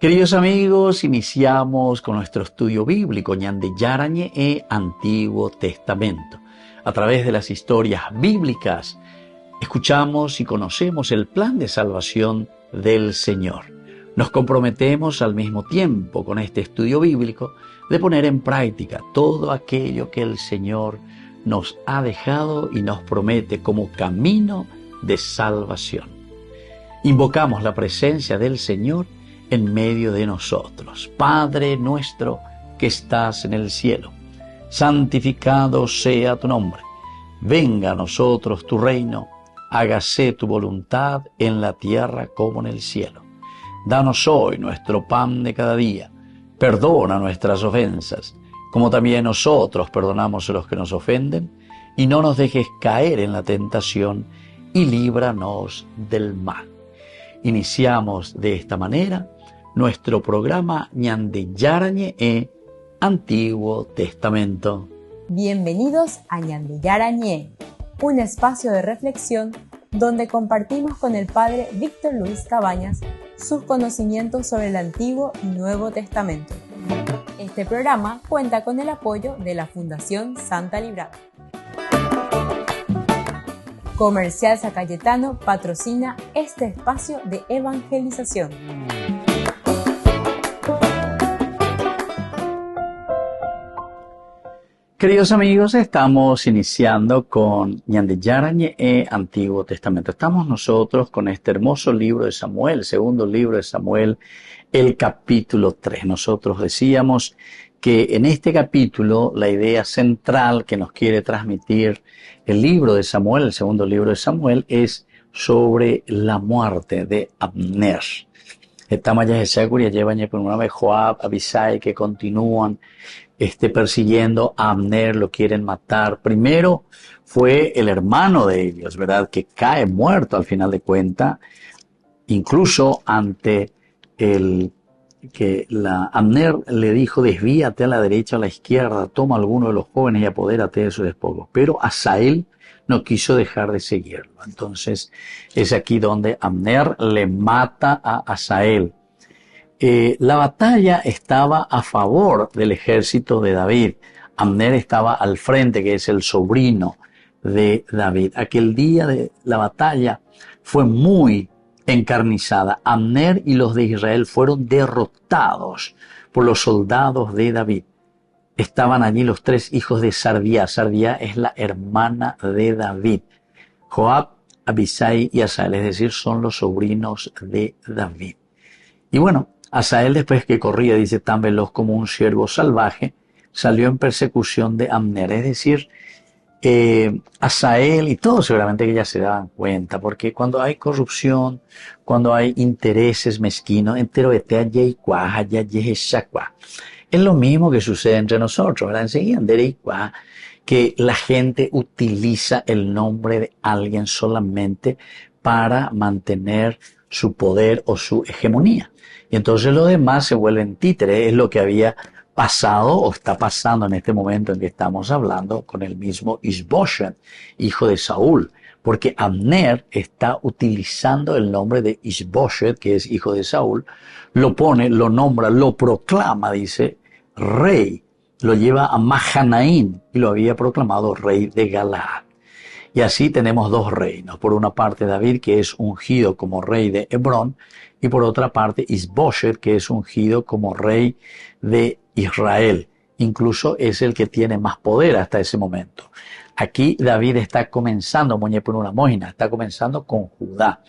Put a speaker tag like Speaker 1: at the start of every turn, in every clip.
Speaker 1: Queridos amigos, iniciamos con nuestro estudio bíblico Ñande Yarañe e Antiguo Testamento. A través de las historias bíblicas, escuchamos y conocemos el plan de salvación del Señor. Nos comprometemos al mismo tiempo con este estudio bíblico de poner en práctica todo aquello que el Señor nos ha dejado y nos promete como camino de salvación. Invocamos la presencia del Señor en medio de nosotros. Padre nuestro que estás en el cielo, santificado sea tu nombre. Venga a nosotros tu reino, hágase tu voluntad en la tierra como en el cielo. Danos hoy nuestro pan de cada día. Perdona nuestras ofensas, como también nosotros perdonamos a los que nos ofenden, y no nos dejes caer en la tentación, y líbranos del mal. Iniciamos de esta manera nuestro programa Ñande Yarañe e Antiguo Testamento.
Speaker 2: Bienvenidos a Ñande Yarañe, un espacio de reflexión donde compartimos con el Padre Víctor Luis Cabañas sus conocimientos sobre el Antiguo y Nuevo Testamento. Este programa cuenta con el apoyo de la Fundación Santa Librada. Comercial San Cayetano patrocina este espacio de evangelización.
Speaker 1: Queridos amigos, estamos iniciando con Ñande Yarañe e Antiguo Testamento. Estamos nosotros con este hermoso libro de Samuel, segundo libro de Samuel, el capítulo 3. Nosotros decíamos que en este capítulo la idea central que nos quiere transmitir el libro de Samuel, el segundo libro de Samuel, es sobre la muerte de Abner. Estamos ya llevan por una vez Joab, Abisai, que continúan persiguiendo a Abner, lo quieren matar. Primero fue el hermano de ellos, ¿verdad?, que cae muerto al final de cuentas, incluso ante Abner le dijo: desvíate a la derecha o a la izquierda, toma alguno de los jóvenes y apodérate de sus despojos. Pero Asael no quiso dejar de seguirlo. Entonces es aquí donde Abner le mata a Asael. La batalla estaba a favor del ejército de David. Abner estaba al frente, que es el sobrino de David. Aquel día de la batalla fue muy encarnizada. Abner y los de Israel fueron derrotados por los soldados de David. Estaban allí los tres hijos de Sarvía. Sarvía es la hermana de David. Joab, Abisai y Asael, es decir, son los sobrinos de David. Y bueno, Asael, después que corría, dice, tan veloz como un ciervo salvaje, salió en persecución de Abner. Es decir, Asael y todos seguramente que ya se daban cuenta, porque cuando hay corrupción, cuando hay intereses mezquinos, es lo mismo que sucede entre nosotros, ¿verdad? Enseguida, que la gente utiliza el nombre de alguien solamente para mantener su poder o su hegemonía. Y entonces los demás se vuelven títeres. Es lo que había pasado o está pasando en este momento en que estamos hablando con el mismo Ishbosheth, hijo de Saúl. Porque Abner está utilizando el nombre de Ishbosheth, que es hijo de Saúl, lo pone, lo nombra, lo proclama, dice, rey. Lo lleva a Mahanaim y lo había proclamado rey de Galaad. Y así tenemos dos reinos. Por una parte David, que es ungido como rey de Hebrón, y por otra parte Ishbosheth, que es ungido como rey de Israel. Incluso es el que tiene más poder hasta ese momento. Aquí David está comenzando, está comenzando con Judá.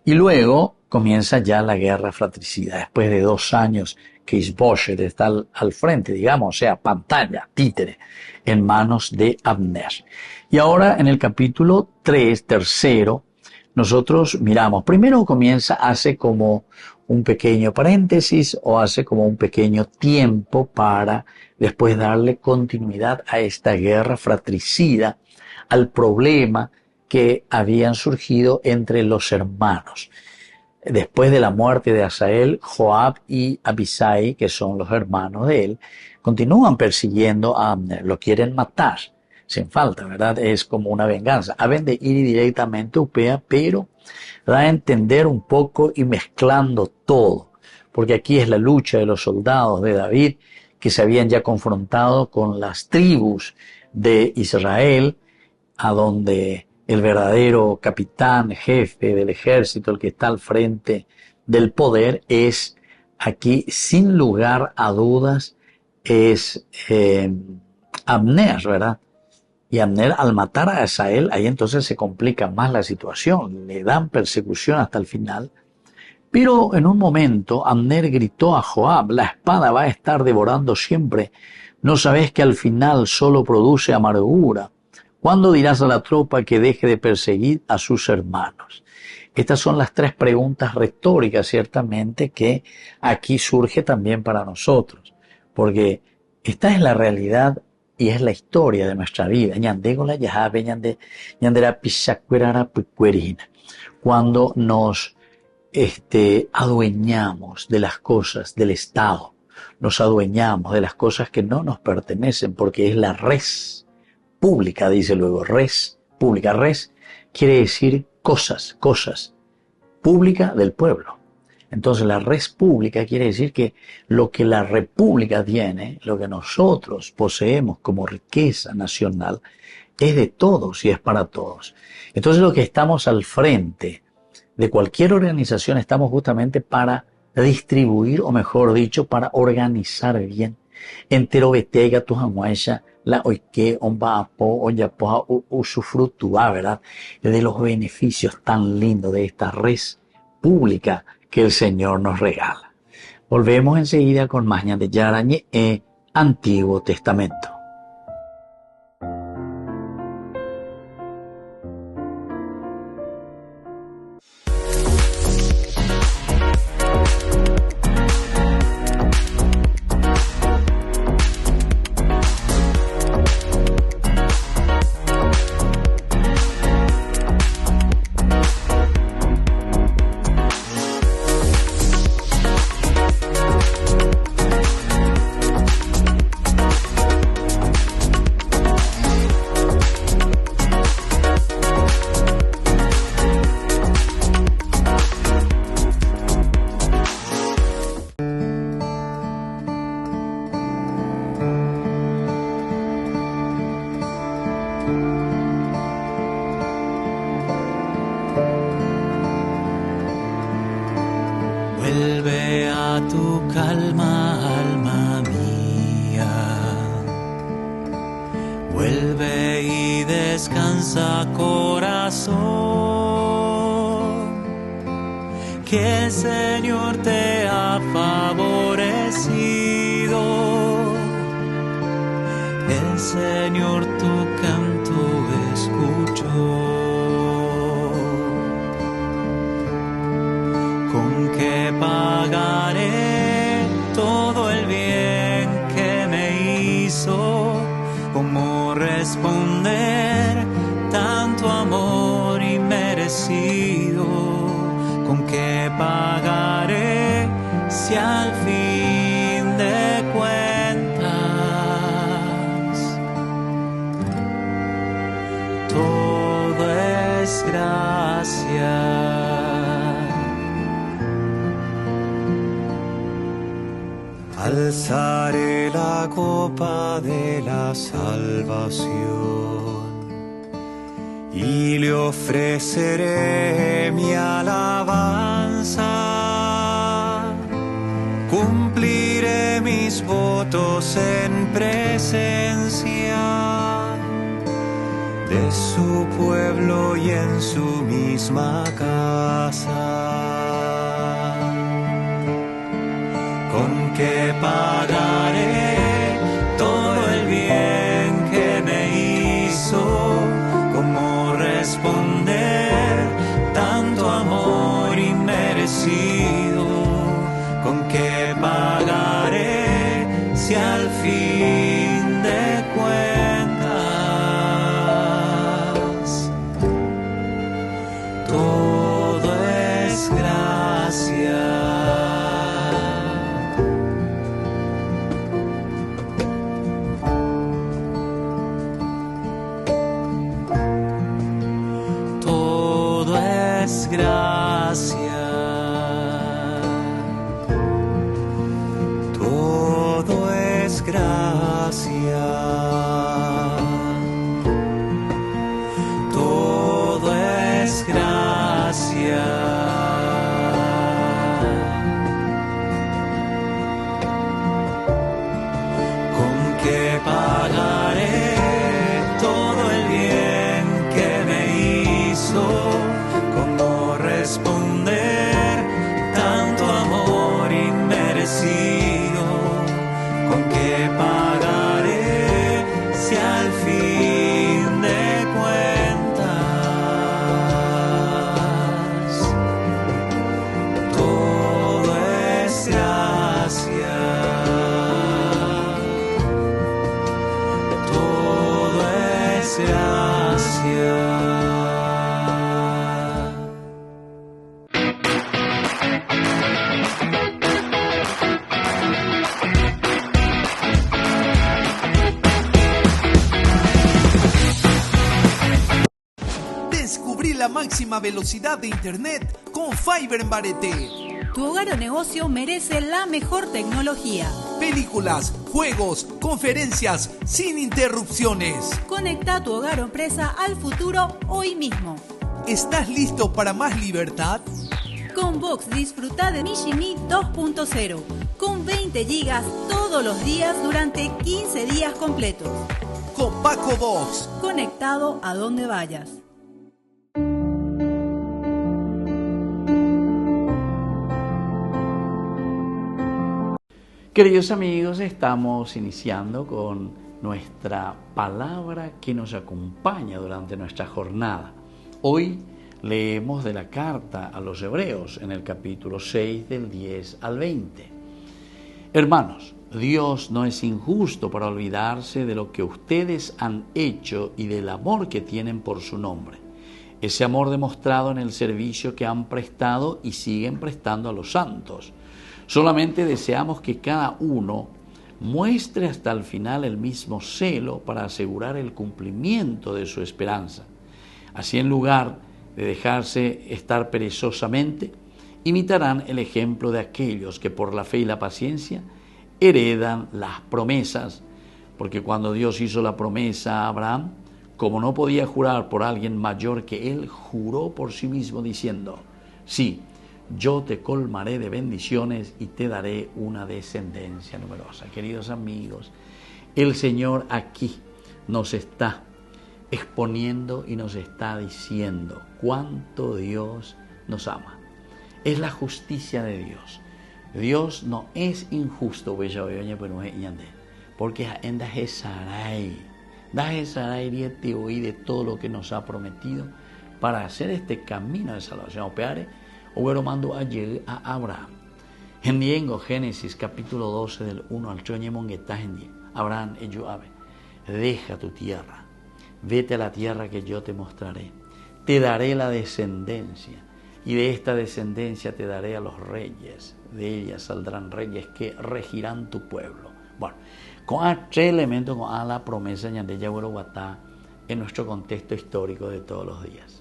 Speaker 1: Y luego comienza ya la guerra fratricida. Después de 2 años que Ishbosheth está al frente, digamos, o sea, pantalla, títere, en manos de Abner. Y ahora en el capítulo 3, tercero, nosotros miramos, primero hace como un pequeño paréntesis o hace como un pequeño tiempo para después darle continuidad a esta guerra fratricida, al problema que habían surgido entre los hermanos. Después de la muerte de Asael, Joab y Abisai, que son los hermanos de él, continúan persiguiendo a Abner, lo quieren matar. Sin falta, ¿verdad? Es como una venganza. Haben de ir directamente a Upea, pero da a entender un poco y mezclando todo. porque aquí es la lucha de los soldados de David que se habían ya confrontado con las tribus de Israel, a donde el verdadero capitán, jefe del ejército, el que está al frente del poder, es aquí, sin lugar a dudas, es Abner, ¿verdad? Y Abner, al matar a Asael, ahí entonces se complica más la situación, le dan persecución hasta el final. Pero en un momento Abner gritó a Joab: la espada va a estar devorando siempre. ¿No sabes que al final solo produce amargura? ¿Cuándo dirás a la tropa que deje de perseguir a sus hermanos? Estas son las tres preguntas retóricas, ciertamente, que aquí surge también para nosotros. Porque esta es la realidad y es la historia de nuestra vida. Cuando nos adueñamos de las cosas del Estado, nos adueñamos de las cosas que no nos pertenecen, porque es la res pública, dice luego, res pública. Res quiere decir cosas, pública del pueblo. Entonces la res pública quiere decir que lo que la república tiene, lo que nosotros poseemos como riqueza nacional, es de todos y es para todos. Entonces lo que estamos al frente de cualquier organización, estamos justamente para distribuir, o mejor dicho, para organizar bien. Entero betega tu jamuaisha, la oike, omba apo, oyapoja, usufructúa, ¿verdad? De los beneficios tan lindos de esta res pública que el Señor nos regala. Volvemos enseguida con más de Yarañe Antiguo Testamento.
Speaker 3: Vuelve a tu calma, alma mía. Vuelve y descansa, corazón. Que el Señor te ha favorecido. El Señor tu canto escuchó. ¿Con qué pagaré todo el bien que me hizo? ¿Cómo responder tanto amor inmerecido? ¿Con qué pagaré si al fin de cuentas todo es gracia? Alzaré la copa de la salvación y le ofreceré mi alabanza. Cumpliré mis votos en presencia de su pueblo y en su misma casa. ¿Con qué pagaré todo el bien que me hizo? ¿Cómo responder tanto amor inmerecido? ¿Con qué pagaré si al fin de cuentas todo es gracia? Gracia. gracia. Todo es gracia.
Speaker 4: Descubrí la máxima velocidad de Internet con Fiber en Barete.
Speaker 5: Tu hogar o negocio merece la mejor tecnología.
Speaker 4: Películas, juegos, conferencias, sin interrupciones.
Speaker 5: Conecta tu hogar o empresa al futuro hoy mismo.
Speaker 4: ¿Estás listo para más libertad?
Speaker 5: Con Vox disfruta de Mishimi 2.0 con 20 gigas todos los días durante 15 días completos.
Speaker 4: Con Paco Vox.
Speaker 5: Conectado a donde vayas.
Speaker 1: Queridos amigos, estamos iniciando con nuestra palabra que nos acompaña durante nuestra jornada. Hoy leemos de la carta a los Hebreos en el capítulo 6 del 10 al 20. Hermanos, Dios no es injusto para olvidarse de lo que ustedes han hecho y del amor que tienen por su nombre. Ese amor demostrado en el servicio que han prestado y siguen prestando a los santos. Solamente deseamos que cada uno muestre hasta el final el mismo celo para asegurar el cumplimiento de su esperanza. Así, en lugar de dejarse estar perezosamente, imitarán el ejemplo de aquellos que por la fe y la paciencia heredan las promesas, porque cuando Dios hizo la promesa a Abraham, como no podía jurar por alguien mayor que él, juró por sí mismo diciendo: sí, yo te colmaré de bendiciones y te daré una descendencia numerosa. Queridos amigos, el Señor aquí nos está exponiendo y nos está diciendo cuánto Dios nos ama. Es la justicia de Dios. Dios no es injusto, porque de todo lo que nos ha prometido para hacer este camino de salvación. O mando ayer a Abraham. En Génesis capítulo 12 del 1 al 3, Abraham deja tu tierra, vete a la tierra que yo te mostraré, te daré la descendencia, y de esta descendencia te daré a los reyes, de ella saldrán reyes que regirán tu pueblo. Bueno, con tres elementos, con la promesa de Yahuaruatá en nuestro contexto histórico de todos los días.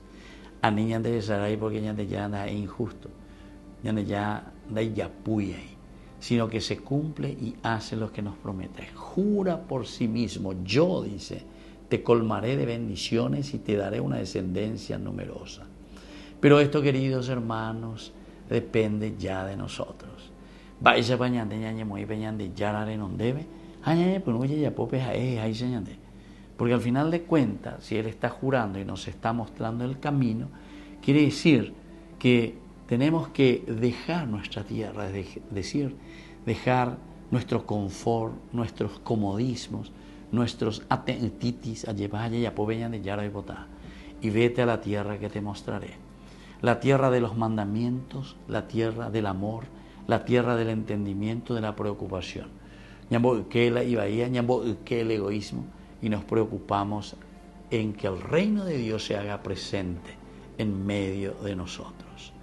Speaker 1: A niña de Sarai porque ya es injusto, ya puya, sino que se cumple y hace lo que nos promete. Jura por sí mismo, yo, dice, te colmaré de bendiciones y te daré una descendencia numerosa. Pero esto, queridos hermanos, depende ya de nosotros. Vaya pañante ñañe muy peñante yarare non debe, pues no ya popes ahí señante. Porque al final de cuentas, si Él está jurando y nos está mostrando el camino, quiere decir que tenemos que dejar nuestra tierra, es decir, dejar nuestro confort, nuestros comodismos, nuestros atentitis, y vete a la tierra que te mostraré. La tierra de los mandamientos, la tierra del amor, la tierra del entendimiento, de la preocupación. Ñambo que la ibaía, ñambo que el egoísmo, y nos preocupamos en que el reino de Dios se haga presente en medio de nosotros.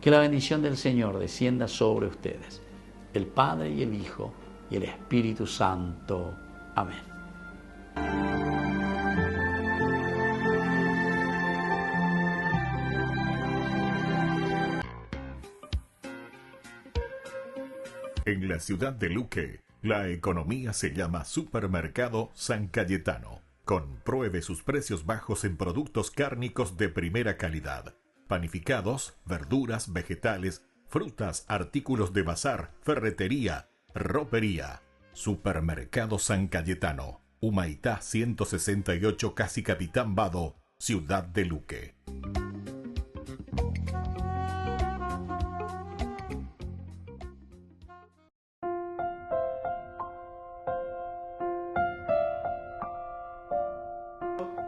Speaker 1: Que la bendición del Señor descienda sobre ustedes, el Padre y el Hijo y el Espíritu Santo. Amén.
Speaker 6: En la ciudad de Luque, la economía se llama Supermercado San Cayetano. Compruebe sus precios bajos en productos cárnicos de primera calidad. Panificados, verduras, vegetales, frutas, artículos de bazar, ferretería, ropería. Supermercado San Cayetano. Humaitá 168, Casi Capitán Vado, ciudad de Luque.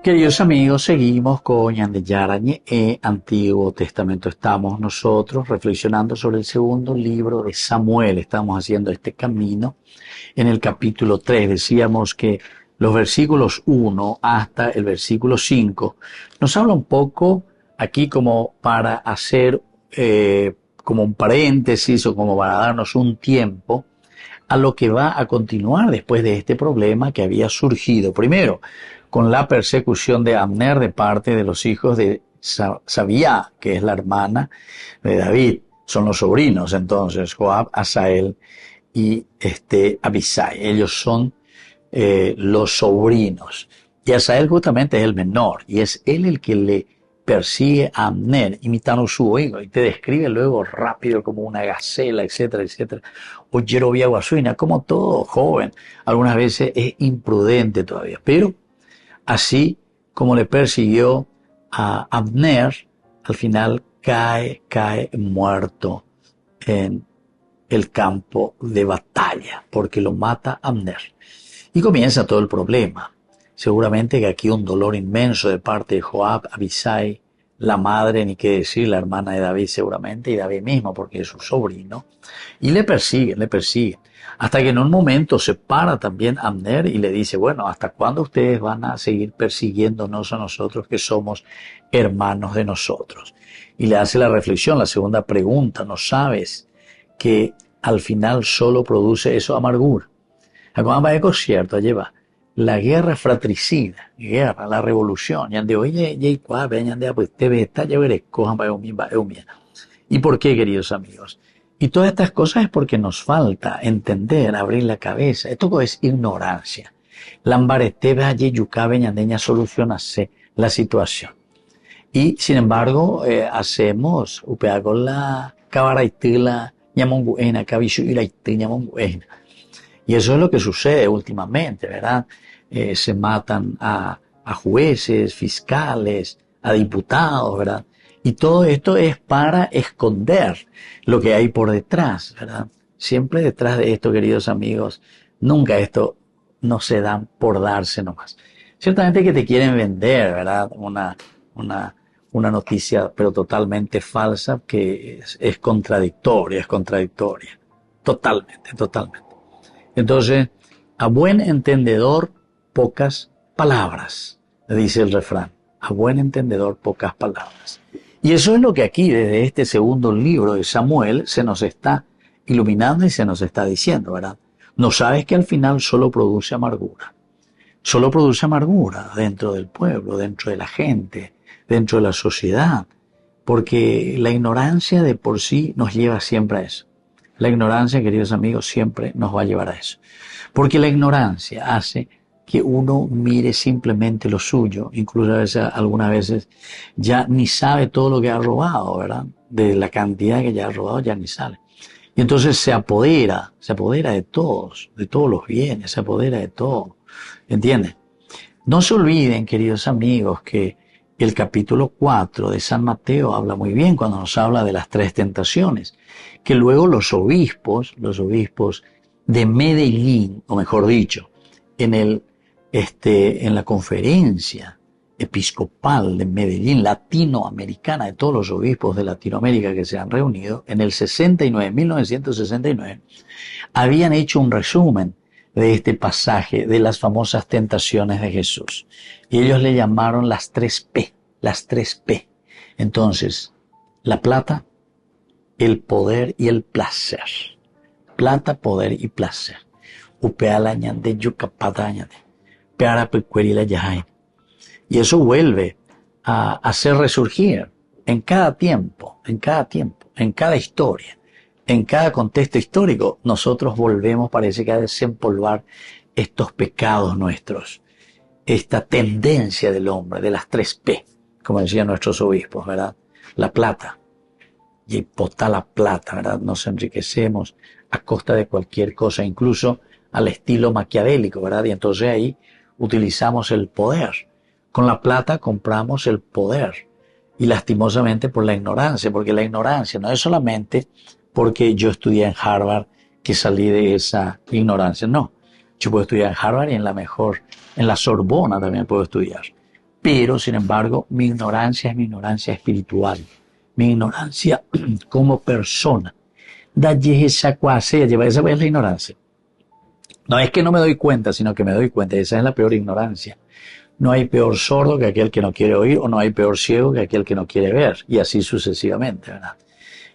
Speaker 1: Queridos amigos, seguimos con Yandeyarañe Antiguo Testamento. Estamos nosotros reflexionando sobre el segundo libro de Samuel. Estamos haciendo este camino en el capítulo 3. Decíamos que los versículos 1 hasta el versículo 5 nos habla un poco aquí como para hacer como un paréntesis o como para darnos un tiempo a lo que va a continuar después de este problema que había surgido. Primero, con la persecución de Abner de parte de los hijos de Sabía, que es la hermana de David. Son los sobrinos, entonces, Joab, Asael y Abisai. Ellos son los sobrinos. Y Asael justamente es el menor, y es él el que le persigue a Abner, imitando su oído, y te describe luego rápido como una gacela, etcétera, etcétera. O Jeroboam Guasuina, como todo joven, algunas veces es imprudente todavía, pero así como le persiguió a Abner, al final cae muerto en el campo de batalla, porque lo mata Abner. Y comienza todo el problema. Seguramente que aquí un dolor inmenso de parte de Joab, Abisai, la madre, ni qué decir, la hermana de David seguramente, y David mismo, porque es su sobrino. Y le persiguen. Hasta que en un momento se para también Abner y le dice, bueno, ¿hasta cuándo ustedes van a seguir persiguiéndonos a nosotros que somos hermanos de nosotros? Y le hace la reflexión, la segunda pregunta, ¿no sabes que al final solo produce eso amargura? Es cierto, lleva la guerra fratricida, la revolución, ¿y por qué, queridos amigos? Y todas estas cosas es porque nos falta entender, abrir la cabeza. Esto es ignorancia. Lambaretebe allí yucabe ñandeña solucionase la situación. Y sin embargo, hacemos upea con la cabaraitila ñamonguena, cabishu y la ñamonguena. Y eso es lo que sucede últimamente, ¿verdad? Se matan a jueces, fiscales, a diputados, ¿verdad? Y todo esto es para esconder lo que hay por detrás, ¿verdad? Siempre detrás de esto, queridos amigos, nunca esto no se dan por darse nomás. Ciertamente que te quieren vender, ¿verdad? Una noticia, pero totalmente falsa, que es contradictoria. Totalmente. Entonces, a buen entendedor, pocas palabras, dice el refrán. A buen entendedor, pocas palabras. Y eso es lo que aquí, desde este segundo libro de Samuel, se nos está iluminando y se nos está diciendo, ¿verdad? No sabes que al final solo produce amargura. Solo produce amargura dentro del pueblo, dentro de la gente, dentro de la sociedad. Porque la ignorancia de por sí nos lleva siempre a eso. La ignorancia, queridos amigos, siempre nos va a llevar a eso. Porque la ignorancia hace que uno mire simplemente lo suyo, incluso algunas veces ya ni sabe todo lo que ha robado, ¿verdad? De la cantidad que ya ha robado ya ni sale. Y entonces se apodera de todos los bienes, se apodera de todo. ¿Entienden? No se olviden, queridos amigos, que el capítulo 4 de San Mateo habla muy bien cuando nos habla de las 3 tentaciones, que luego los obispos de Medellín, o mejor dicho, en la conferencia episcopal de Medellín, latinoamericana, de todos los obispos de Latinoamérica que se han reunido, en el 1969, habían hecho un resumen de este pasaje de las famosas tentaciones de Jesús. Y ellos le llamaron las 3P. Entonces, la plata, el poder y el placer. Plata, poder y placer. Upeala ñande yucapata ñande. Peara pecuerila yahay. Y eso vuelve a hacer resurgir en cada tiempo, en cada historia, en cada contexto histórico. Nosotros volvemos, parece que a desempolvar estos pecados nuestros, esta tendencia del hombre, de las 3P, como decían nuestros obispos, ¿verdad? La plata. Y potá la plata, ¿verdad? Nos enriquecemos a costa de cualquier cosa, incluso al estilo maquiavélico, ¿verdad? Y entonces ahí utilizamos el poder. Con la plata compramos el poder. Y lastimosamente por la ignorancia, porque la ignorancia no es solamente porque yo estudié en Harvard que salí de esa ignorancia, no. Yo puedo estudiar en Harvard y en la Sorbona también puedo estudiar. pero sin embargo mi ignorancia es mi ignorancia espiritual, mi ignorancia como persona. Esa es la ignorancia. No es que no me doy cuenta, sino que me doy cuenta. Esa es la peor ignorancia. No hay peor sordo que aquel que no quiere oír, o no hay peor ciego que aquel que no quiere ver, y así sucesivamente, ¿verdad?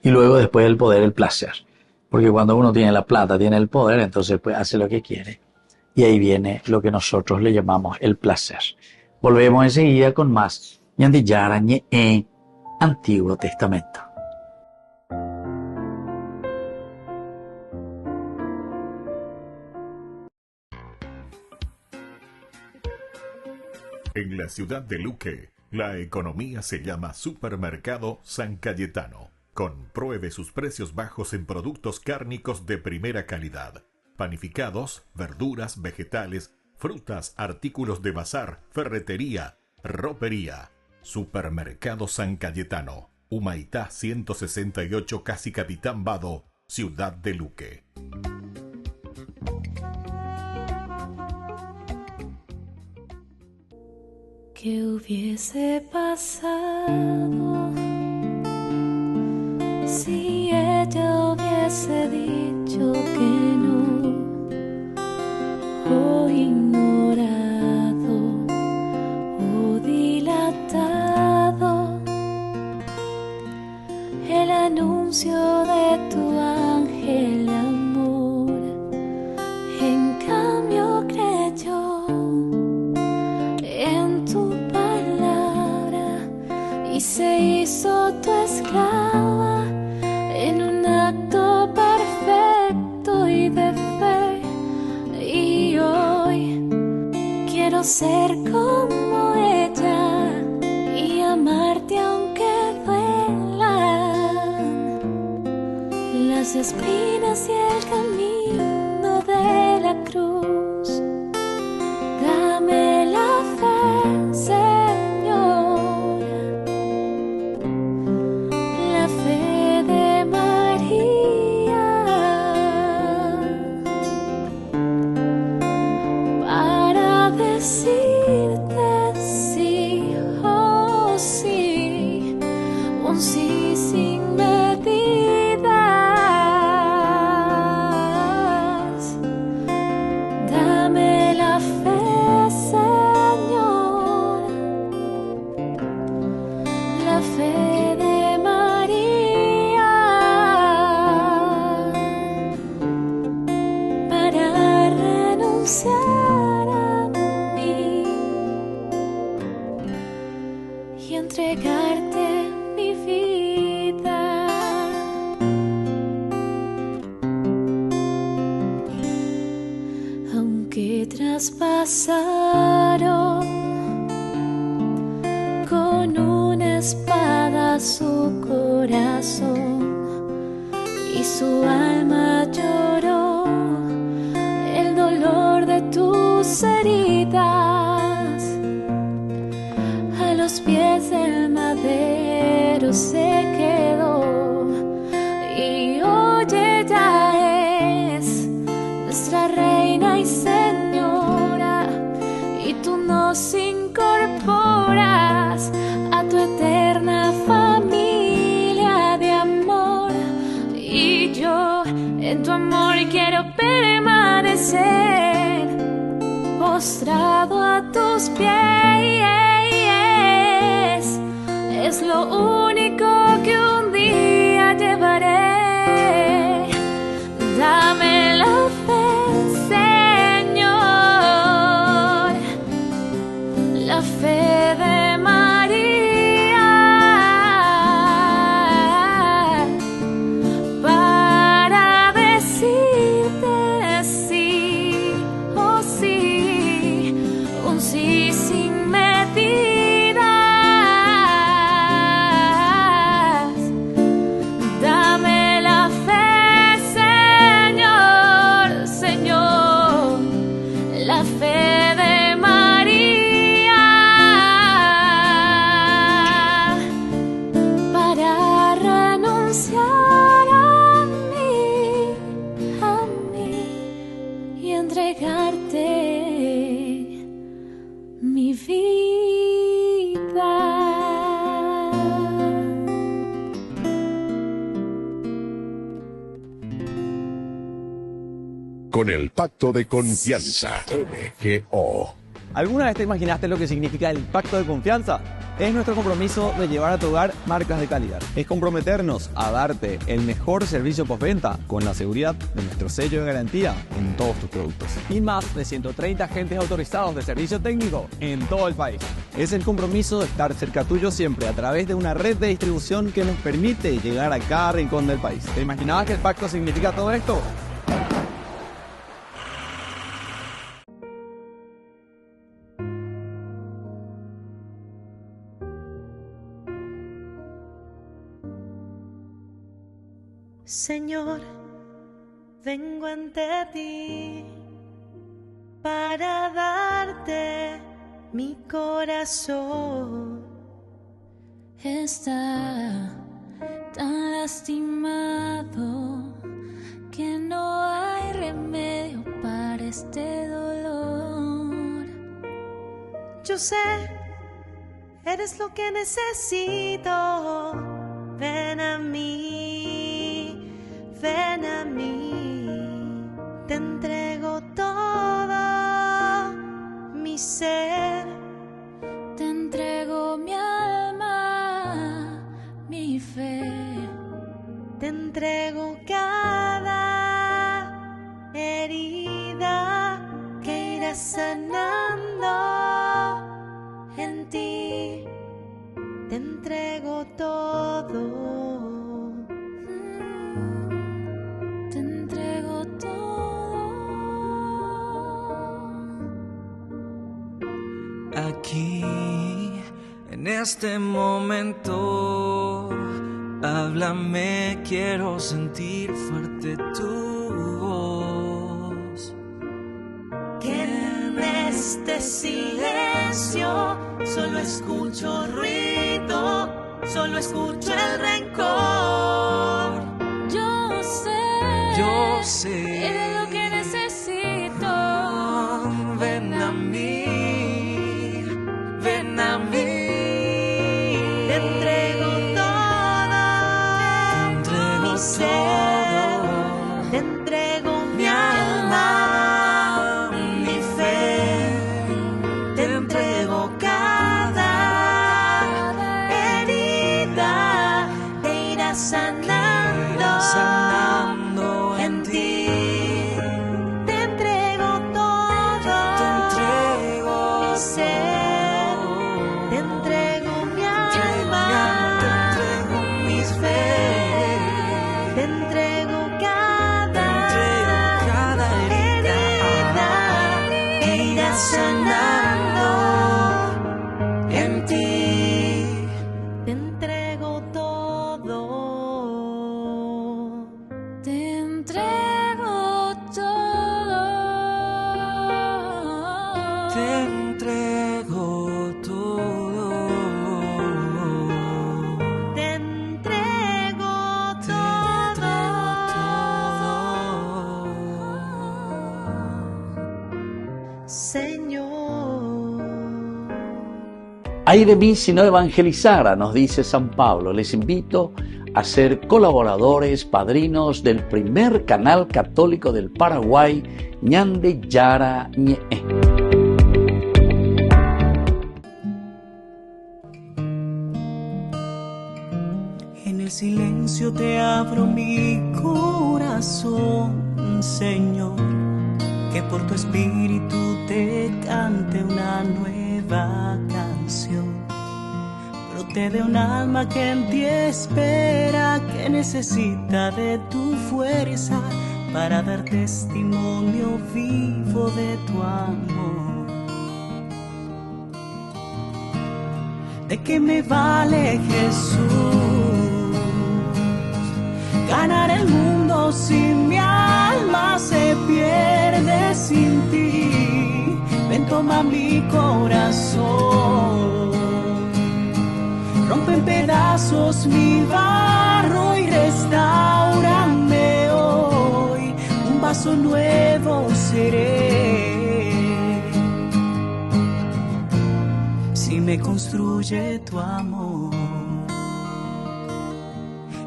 Speaker 1: Y luego después el poder, el placer. Porque cuando uno tiene la plata, tiene el poder, entonces pues hace lo que quiere. Y ahí viene lo que nosotros le llamamos el placer. Volvemos enseguida con más Ñandillara en Antiguo Testamento.
Speaker 6: En la ciudad de Luque, la economía se llama Supermercado San Cayetano. Compruebe sus precios bajos en productos cárnicos de primera calidad. Panificados, verduras, vegetales, frutas, artículos de bazar, ferretería, ropería. Supermercado San Cayetano. Humaitá 168, Casi Capitán Vado, ciudad de Luque.
Speaker 7: ¿Qué hubiese pasado si ella hubiese dicho que no, o ignorado, o dilatado el anuncio de tu ángel amor? En cambio creyó en tu palabra y se hizo tu esclava en un acto perfecto y de fe. Y hoy quiero ser como ella y amarte aunque duelan las espinas y el camino de la cruz. Dame la fe, Señor, la fe de María, para decirte sí, oh sí, un sí sin medidas. Dame la fe, Señor, la fe de María, para renunciar a mí y entregarte mi vida. Aunque traspasaron con una espada su corazón y su alma lloró el dolor de tus heridas, a los pies del madero se quedó. Y hoy ella es nuestra reina y señora, y tú nos incorporas a tu eterna familia de amor. Y yo en tu amor quiero permanecer postrado a tus pies. Es lo único que un día llevaré. Dame la fe, Señor, la fe de María, para decirte sí, oh sí, un sí sin medidas. Dame la fe, Señor, Señor, la fe de María, para renunciar a mí y entregarte mi vida.
Speaker 8: con el Pacto de Confianza, MGO.
Speaker 9: ¿Alguna vez te imaginaste lo que significa el Pacto de Confianza? Es nuestro compromiso de llevar a tu hogar marcas de calidad. Es comprometernos a darte el mejor servicio postventa con la seguridad de nuestro sello de garantía en todos tus productos. Y más de 130 agentes autorizados de servicio técnico en todo el país. Es el compromiso de estar cerca tuyo siempre a través de una red de distribución que nos permite llegar a cada rincón del país. ¿Te imaginabas que el pacto significa todo esto?
Speaker 10: Señor, vengo ante ti para darte mi corazón.
Speaker 7: Está tan lastimado que no hay remedio para este dolor.
Speaker 10: Yo sé, eres lo que necesito. Ven a mí, ven a mí. Te entrego todo mi ser.
Speaker 7: Te entrego mi alma, mi fe.
Speaker 10: Te entrego cada herida que irás sanando en ti. Te entrego todo.
Speaker 7: Te entrego todo.
Speaker 3: Aquí, en este momento, háblame, quiero sentir fuerte tu voz.
Speaker 10: Que en este silencio solo escucho ruido, solo escucho el rencor.
Speaker 7: Yo sé,
Speaker 3: eres
Speaker 7: lo que necesito.
Speaker 3: Ven a mí, ven a mí.
Speaker 10: Te entrego todo,
Speaker 3: Te entrego
Speaker 10: mi ser.
Speaker 3: todo.
Speaker 10: Te entrego
Speaker 3: Mi alma, mi fe. Te entrego cada
Speaker 10: herida, te irás sanando en ti. Te entrego todo,
Speaker 3: Te entrego
Speaker 10: mi ser. Te entrego mi alma,
Speaker 3: te entrego mi fe.
Speaker 10: te entrego
Speaker 3: Te entrego cada
Speaker 10: herida, te irás sanando
Speaker 3: en ti.
Speaker 10: te entrego todo.
Speaker 7: Te entrego todo.
Speaker 3: Te entrego todo.
Speaker 10: Te entrego todo, Señor.
Speaker 1: Ay de mí si no evangelizara, nos dice San Pablo. Les invito a ser colaboradores, padrinos del primer canal católico del Paraguay, Ñande Yara Ñe.
Speaker 11: En el silencio te abro mi corazón, Señor, que por tu espíritu te cante una nueva canción. Brote de un alma que en ti espera, que necesita de tu fuerza para dar testimonio vivo de tu amor. ¿De qué me vale, Jesús, ganar el mundo si mi alma se pierde sin ti? Ven, toma mi corazón, rompe en pedazos mi barro y restáurame hoy. Un vaso nuevo seré si me construye tu amor.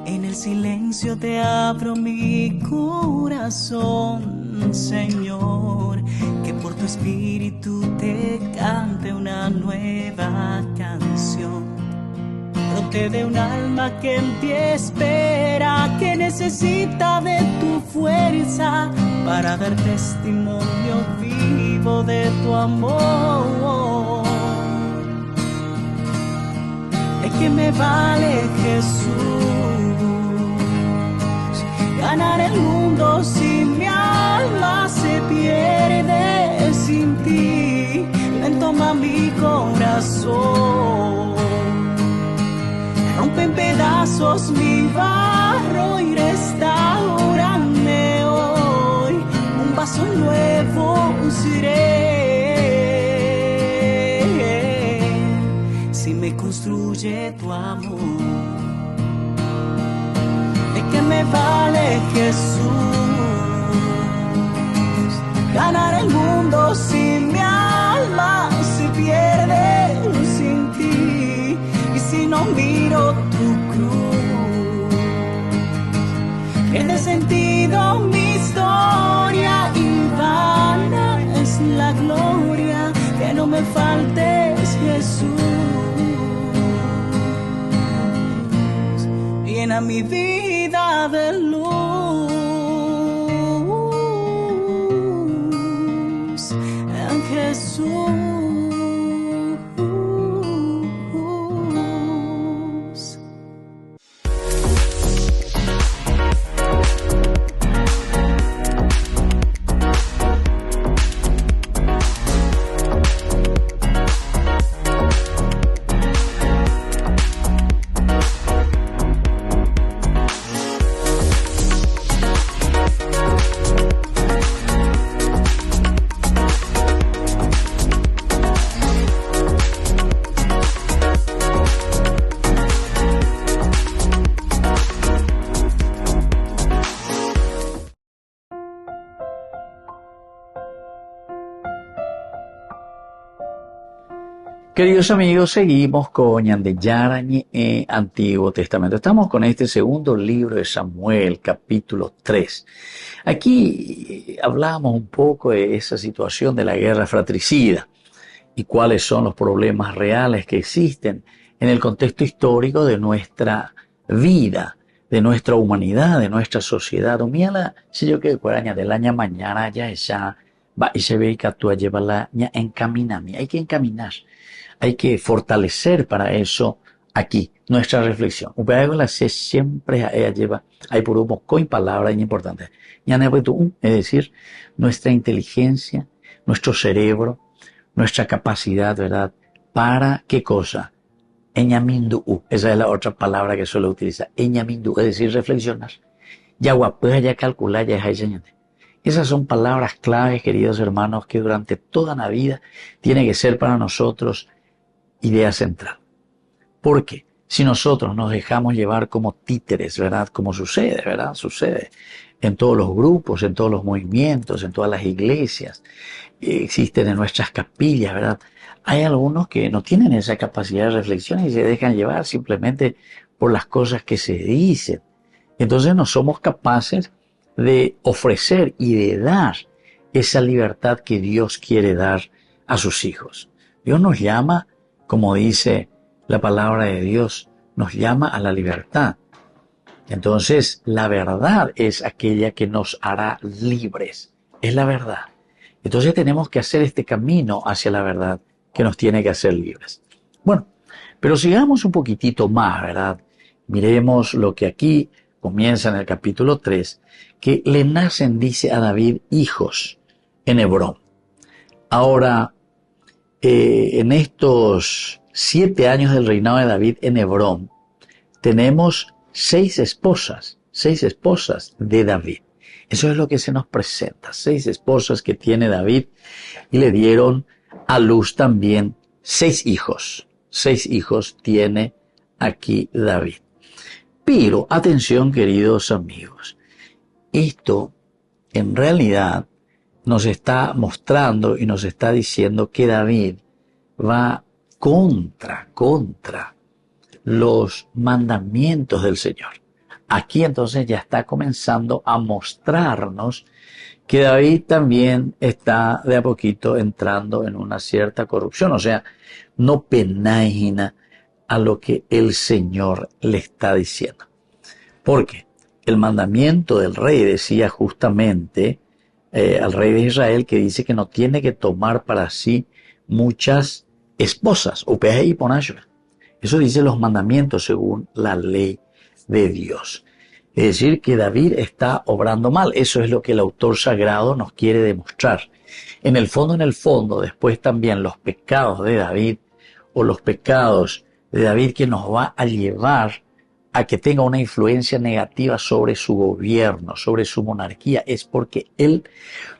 Speaker 11: En el silencio te abro mi corazón, Señor, que por tu espíritu te cante una nueva canción. Brote de un alma que en ti espera, que necesita de tu fuerza para dar testimonio vivo de tu amor. ¿De qué me vale, Jesús, ganar el mundo si mi alma se pierde sin ti? Ven, toma mi corazón, rompe en pedazos mi barro y restaurame hoy. Un vaso nuevo seré si me construye tu amor. ¿De qué me vale, Jesús, ganar el mundo si mi alma se pierde sin ti? Y si no miro tu cruz, pierde sentido mi historia y vana es la gloria. Que no me faltes, Jesús, llena mi vida de luz, en Jesús.
Speaker 1: Queridos amigos, seguimos con Ñandeyarañe Antiguo Testamento. Estamos con este segundo libro de Samuel, capítulo 3. Aquí hablamos un poco de esa situación de la guerra fratricida y cuáles son los problemas reales que existen en el contexto histórico de nuestra vida, de nuestra humanidad, de nuestra sociedad. Mira, si yo que cuaraña del año mañana ya esa va y se ve que tú lleva la encaminami. Hay que encaminar. Hay que fortalecer para eso aquí nuestra reflexión. Siempre ella lleva, hay por un con palabras importantes. Es decir, nuestra inteligencia, nuestro cerebro, nuestra capacidad, ¿verdad? ¿Para qué cosa? Eñamindu. Esa es la otra palabra que suelo utilizar. Eñamindu, es decir, reflexionar. Ya guapea, ya calcular, ya enseñante. Esas son palabras claves, queridos hermanos, que durante toda la vida tiene que ser para nosotros idea central. Porque si nosotros nos dejamos llevar como títeres, ¿verdad? Como sucede, ¿verdad? Sucede en todos los grupos, en todos los movimientos, en todas las iglesias, existen en nuestras capillas, ¿verdad? Hay algunos que no tienen esa capacidad de reflexión y se dejan llevar simplemente por las cosas que se dicen. Entonces no somos capaces de ofrecer y de dar esa libertad que Dios quiere dar a sus hijos. Dios nos llama, como dice la palabra de Dios, nos llama a la libertad. Entonces, la verdad es aquella que nos hará libres. Es la verdad. Entonces tenemos que hacer este camino hacia la verdad que nos tiene que hacer libres. Bueno, pero sigamos un poquitito más, ¿verdad? Miremos lo que aquí comienza en el capítulo 3, que le nacen, dice a David, hijos en Hebrón. Ahora, en estos 7 años del reinado de David en Hebrón, tenemos 6 esposas de David. Eso es lo que se nos presenta, 6 esposas que tiene David y le dieron a luz también 6 hijos. 6 hijos tiene aquí David. Pero, atención queridos amigos, esto en realidad nos está mostrando y nos está diciendo que David va contra los mandamientos del Señor. Aquí entonces ya está comenzando a mostrarnos que David también está de a poquito entrando en una cierta corrupción, o sea, no penaina a lo que el Señor le está diciendo. Porque el mandamiento del rey decía justamente al rey de Israel que dice que no tiene que tomar para sí muchas esposas, o peje y ponayo. Eso dice los mandamientos según la ley de Dios. Es decir, que David está obrando mal. Eso es lo que el autor sagrado nos quiere demostrar. En el fondo, después también los pecados de David, o los pecados de David que nos va a llevar a que tenga una influencia negativa sobre su gobierno, sobre su monarquía, es porque él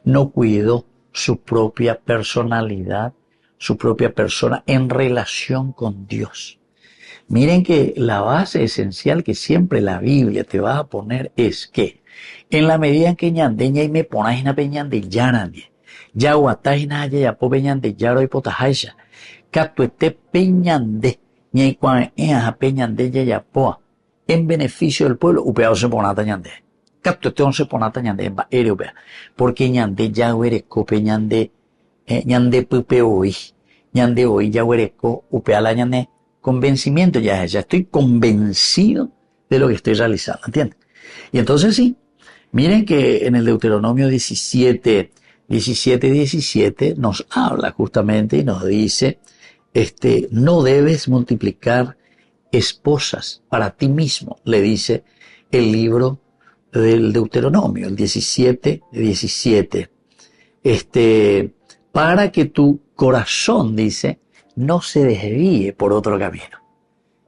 Speaker 1: no cuidó su propia personalidad, su propia persona en relación con Dios. Miren que la base esencial que siempre la Biblia te va a poner es que en la medida en que ñandeña y me ponáis na peñan de yarandie, ya guatáis na ya po peñan de yaro y potajaisha, catuete peñan de ñay cuan ea peñan de ya poa, en beneficio del pueblo, upeado se ponata ñande. Catuete on se ponata ñande en baere upea, porque ñande ya huereco peñande, ñande pupe hoy, ñande hoy ya huereco upea la ñande. Convencimiento ya estoy convencido de lo que estoy realizando, ¿entienden? Y entonces sí, miren que en el Deuteronomio 17 nos habla justamente y nos dice, no debes multiplicar esposas para ti mismo, le dice el libro del Deuteronomio, el 17, para que tu corazón, dice, no se desvíe por otro camino.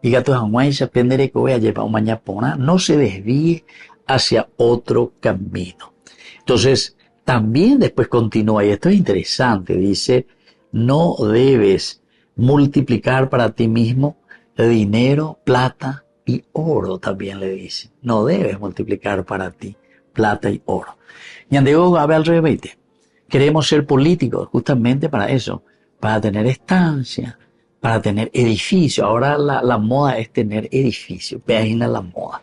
Speaker 1: Y gato Hawaii aprenderé que voy a llevar un mañapona, no se desvíe hacia otro camino. Entonces, también después continúa, y esto es interesante, dice, no debes multiplicar para ti mismo dinero, plata y oro, también le dice. No debes multiplicar para ti plata y oro. Y andego a ver al revés, queremos ser políticos justamente para eso, para tener estancia, para tener edificio. Ahora la moda es tener edificio. Vean la moda.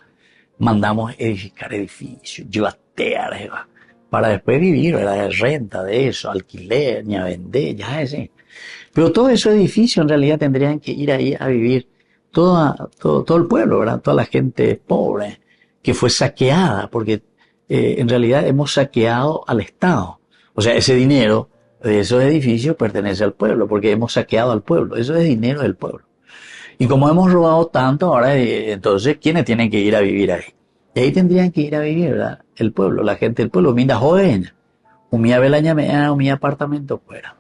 Speaker 1: Mandamos edificar edificios, llevatear, para después vivir, ¿verdad? De renta de eso, alquiler, ni a vender, ya es así. Pero todo esos edificios en realidad tendrían que ir ahí a vivir todo el pueblo, ¿verdad? Toda la gente pobre que fue saqueada, porque en realidad hemos saqueado al Estado. O sea, ese dinero de esos edificios pertenece al pueblo, porque hemos saqueado al pueblo. Eso es dinero del pueblo. Y como hemos robado tanto, ahora entonces, ¿quiénes tienen que ir a vivir ahí? Y ahí tendrían que ir a vivir, ¿verdad? El pueblo, la gente del pueblo. Minda joven, umía velañamea, umía apartamento fuera.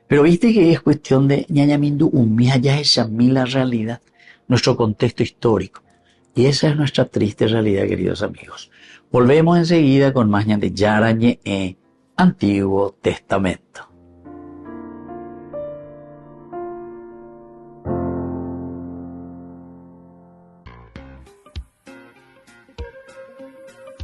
Speaker 1: Pero viste que es cuestión de ñañamindu, umía ya esa la realidad, nuestro contexto histórico. Y esa es nuestra triste realidad, queridos amigos. Volvemos enseguida con más de Yarañe Antiguo Testamento.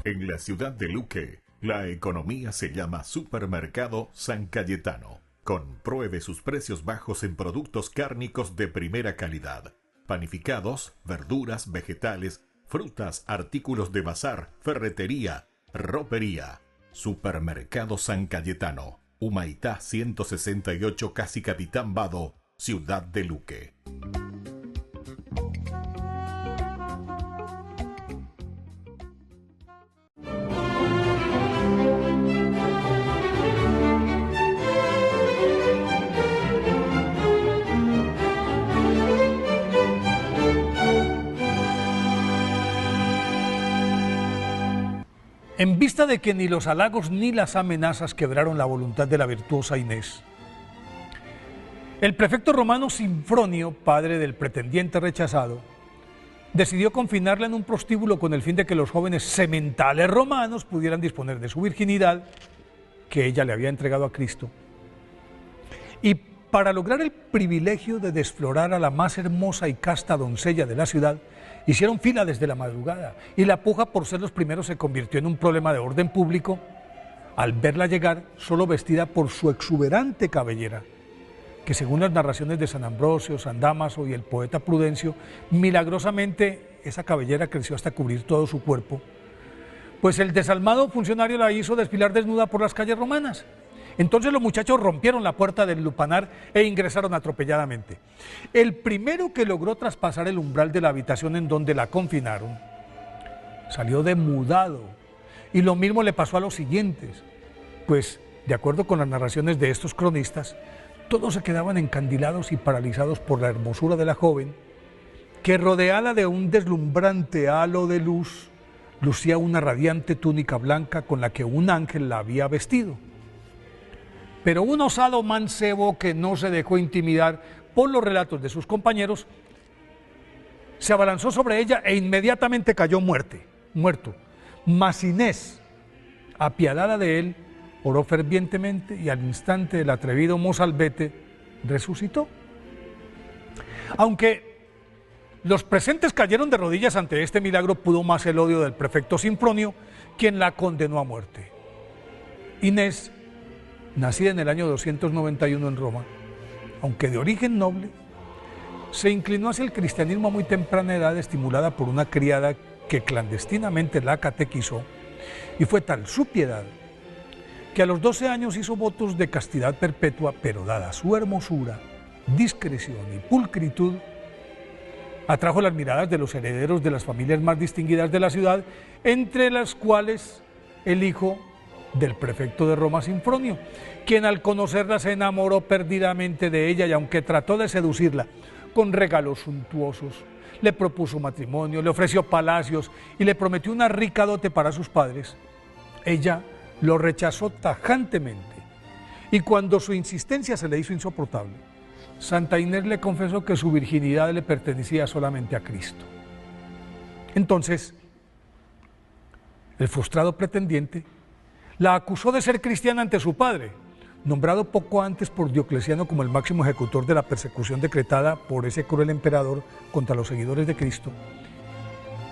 Speaker 6: En la ciudad de Luque, la economía se llama Supermercado San Cayetano. Compruebe sus precios bajos en productos cárnicos de primera calidad. Panificados, verduras, vegetales, frutas, artículos de bazar, ferretería, ropería. Supermercado San Cayetano, Humaitá 168, Casi Capitán Vado, Ciudad de Luque.
Speaker 12: En vista de que ni los halagos ni las amenazas quebraron la voluntad de la virtuosa Inés, el prefecto romano Sinfronio, padre del pretendiente rechazado, decidió confinarla en un prostíbulo con el fin de que los jóvenes sementales romanos pudieran disponer de su virginidad, que ella le había entregado a Cristo. Y para lograr el privilegio de desflorar a la más hermosa y casta doncella de la ciudad, hicieron fila desde la madrugada y la puja por ser los primeros se convirtió en un problema de orden público al verla llegar solo vestida por su exuberante cabellera, que según las narraciones de San Ambrosio, San Dámaso y el poeta Prudencio, milagrosamente esa cabellera creció hasta cubrir todo su cuerpo, pues el desalmado funcionario la hizo desfilar desnuda por las calles romanas. Entonces los muchachos rompieron la puerta del lupanar e ingresaron atropelladamente. El primero que logró traspasar el umbral de la habitación en donde la confinaron salió demudado, y lo mismo le pasó a los siguientes, pues de acuerdo con las narraciones de estos cronistas, todos se quedaban encandilados y paralizados por la hermosura de la joven, que rodeada de un deslumbrante halo de luz, lucía una radiante túnica blanca con la que un ángel la había vestido. Pero un osado mancebo que no se dejó intimidar por los relatos de sus compañeros, se abalanzó sobre ella e inmediatamente cayó muerto. Mas Inés, apiadada de él, oró fervientemente y al instante el atrevido mozalbete resucitó. Aunque los presentes cayeron de rodillas ante este milagro, pudo más el odio del prefecto Sinfronio, quien la condenó a muerte. Inés, nacida en el año 291 en Roma, aunque de origen noble, se inclinó hacia el cristianismo a muy temprana edad, estimulada por una criada que clandestinamente la catequizó, y fue tal su piedad que a los 12 años hizo votos de castidad perpetua, pero dada su hermosura, discreción y pulcritud, atrajo las miradas de los herederos de las familias más distinguidas de la ciudad, entre las cuales el hijo del prefecto de Roma, Sinfronio, quien al conocerla se enamoró perdidamente de ella, y aunque trató de seducirla con regalos suntuosos, le propuso matrimonio, le ofreció palacios y le prometió una rica dote para sus padres, ella lo rechazó tajantemente, y cuando su insistencia se le hizo insoportable, Santa Inés le confesó que su virginidad le pertenecía solamente a Cristo. Entonces, el frustrado pretendiente la acusó de ser cristiana ante su padre, nombrado poco antes por Diocleciano como el máximo ejecutor de la persecución decretada por ese cruel emperador contra los seguidores de Cristo.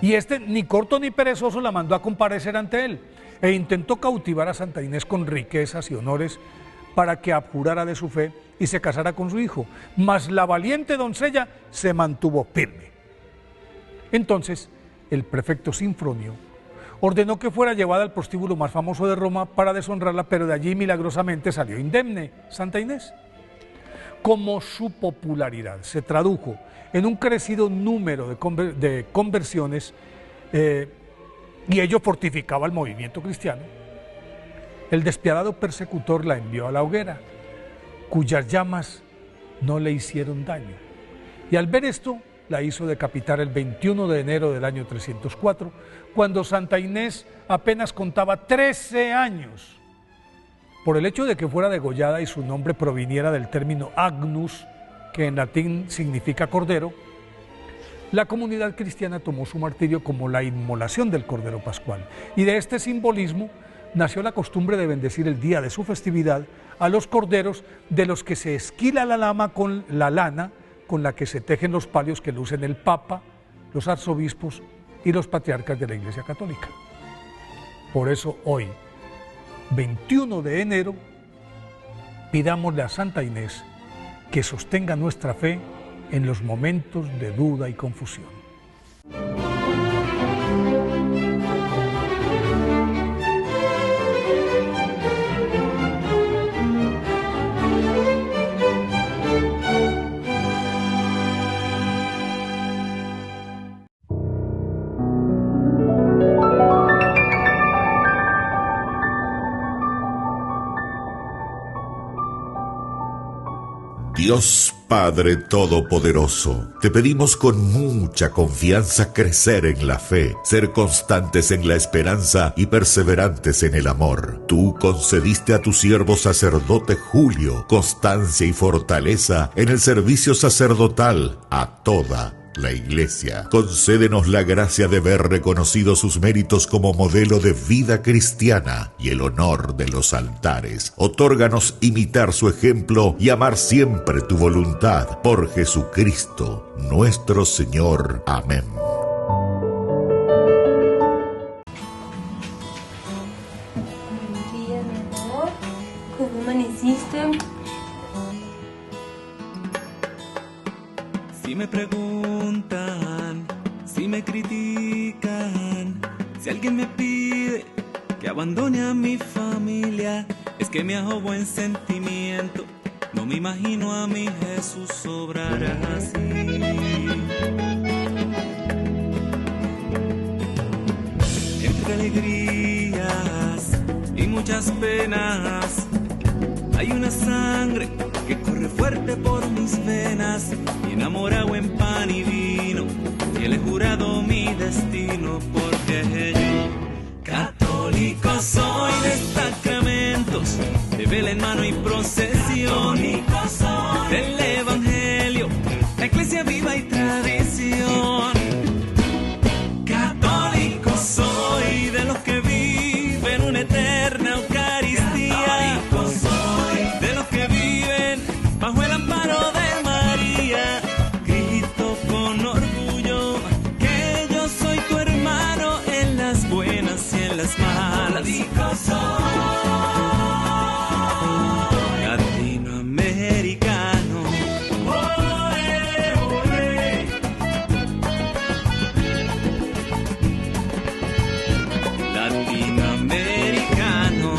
Speaker 12: Y este, ni corto ni perezoso, la mandó a comparecer ante él e intentó cautivar a Santa Inés con riquezas y honores para que abjurara de su fe y se casara con su hijo, mas la valiente doncella se mantuvo firme. Entonces, el prefecto Sinfronio ordenó que fuera llevada al prostíbulo más famoso de Roma para deshonrarla, pero de allí milagrosamente salió indemne Santa Inés. Como su popularidad se tradujo en un crecido número de conversiones y ello fortificaba el movimiento cristiano, el despiadado persecutor la envió a la hoguera, cuyas llamas no le hicieron daño, y al ver esto la hizo decapitar el 21 de enero del año 304, cuando Santa Inés apenas contaba 13 años. Por el hecho de que fuera degollada y su nombre proviniera del término agnus, que en latín significa cordero, la comunidad cristiana tomó su martirio como la inmolación del Cordero Pascual, y de este simbolismo nació la costumbre de bendecir el día de su festividad a los corderos, de los que se esquila la lana con la que se tejen los palios que lucen el Papa, los arzobispos y los patriarcas de la Iglesia Católica. Por eso hoy, 21 de enero, pidámosle a Santa Inés que sostenga nuestra fe en los momentos de duda y confusión.
Speaker 6: Dios Padre Todopoderoso, te pedimos con mucha confianza crecer en la fe, ser constantes en la esperanza y perseverantes en el amor. Tú concediste a tu siervo sacerdote Julio constancia y fortaleza en el servicio sacerdotal a toda la Iglesia. Concédenos la gracia de ver reconocidos sus méritos como modelo de vida cristiana y el honor de los altares. Otórganos imitar su ejemplo y amar siempre tu voluntad. Por Jesucristo, nuestro Señor. Amén.
Speaker 13: Buenos días, mi amor. ¿Cómo amaneciste?
Speaker 3: Si me preguntan, si me critican, si alguien me pide
Speaker 14: que abandone a mi familia, es que me hago buen sentimiento. No me imagino a mi Jesús obrar así. Entre alegrías y muchas penas hay una sangre que corre fuerte por mis venas, y enamorado en pan y vino, fiel he jurado mi destino, porque yo católico soy de sacramentos, de vela en mano y procesión, del evangelio, la iglesia viva y tradición. Católico soy de los que viven una eterna Eucaristía, de los que viven bajo el amparo de María. Grito con orgullo que yo soy tu hermano en las buenas y en las malas. Latinoamericano. Latinoamericano.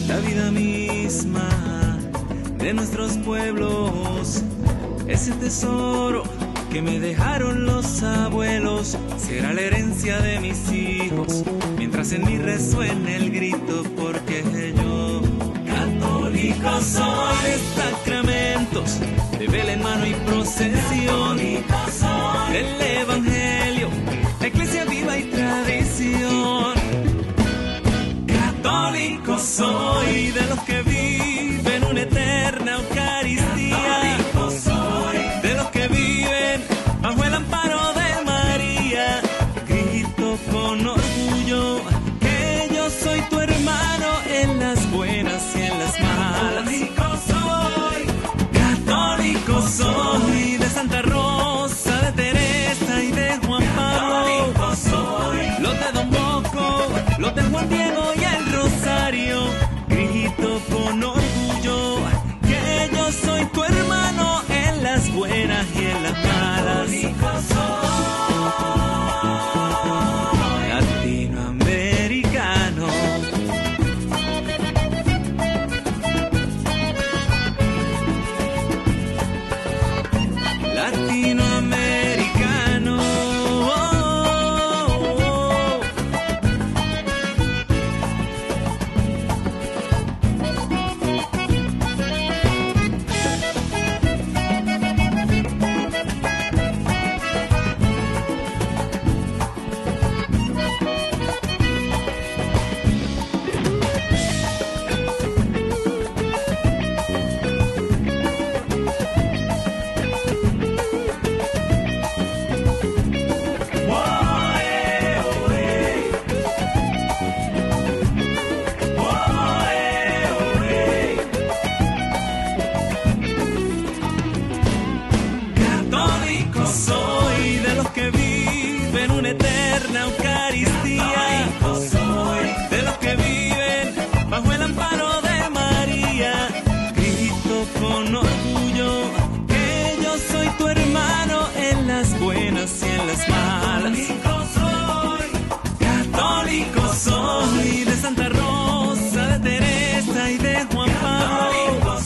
Speaker 14: La vida misma de nuestros pueblos, ese tesoro que me dejaron los abuelos, será la herencia de mis hijos, mientras en mí resuene el grito, porque yo católico soy de sacramentos, de vela en mano y procesión, del evangelio, la iglesia viva y tradición. Católico soy de los que viven una eterna Eucaristía, de los que viven bajo el amparo de María. Grito con orgullo que yo soy tu hermano en las buenas y en las malas. Católico soy de Santa Rosa, de Teresa y de Juan Pablo, los de Don Bosco, los de Juan Diego y el Rosario. Grito con orgullo que yo soy tu hermano en las buenas y en las malas. Latinoamericano. Latinoamericano. Católico soy de los que viven una eterna Eucaristía, de los que viven bajo el amparo de María. Grito con orgullo que yo soy tu hermano en las buenas y en las malas. Católico soy de Santa Rosa, de Teresa y de Juan Pablo,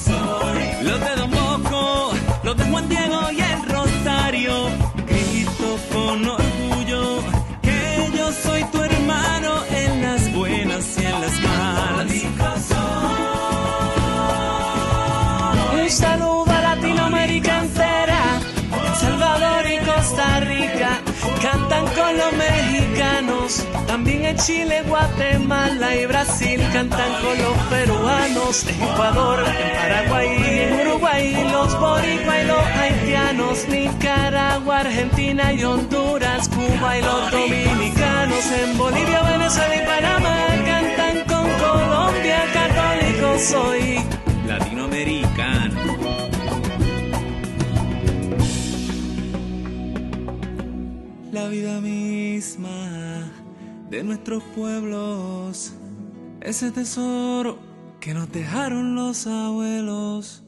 Speaker 14: los de Don Bosco, los de Juan Diego y el Rosario. Grito con orgullo que yo soy tu hermano en las buenas y en las malas.
Speaker 11: Un saludo a Latinoamérica entera, Salvador y Costa Rica, cantan con los mexicanos. También en Chile, Guatemala y Brasil cantan con los peruanos. En Ecuador, en Paraguay y en Uruguay, los boricua y los haitianos. Nicaragua, Argentina y Honduras, Cuba y los dominicanos.
Speaker 14: hermanos en Bolivia, Venezuela y Panamá cantan con Colombia, católico soy latinoamericano. La vida misma de nuestros pueblos, ese tesoro que nos dejaron los abuelos.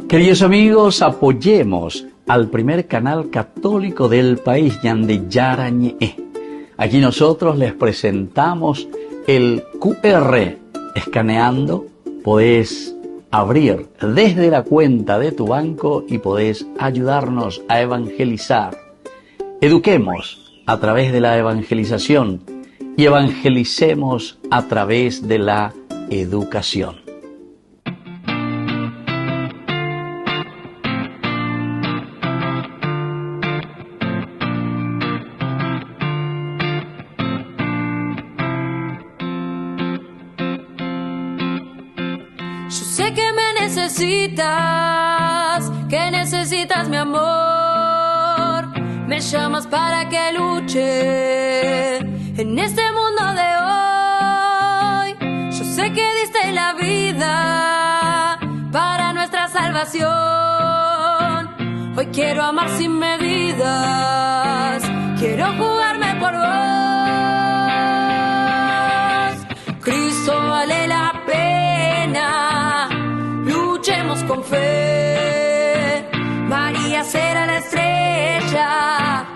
Speaker 1: Queridos amigos, apoyemos al primer canal católico del país, Ñande Yarañe. Aquí nosotros les presentamos el QR. Escaneando, podés abrir desde la cuenta de tu banco y podés ayudarnos a evangelizar. Eduquemos a través de la evangelización y evangelicemos a través de la educación.
Speaker 7: Yo sé que me necesitas mi amor. Me llamas para que luche en este mundo de hoy. Yo sé que diste la vida para nuestra salvación. Hoy quiero amar sin medidas, quiero jugarme por vos. Cristo vale la pena, luchemos con fe. María será la estrella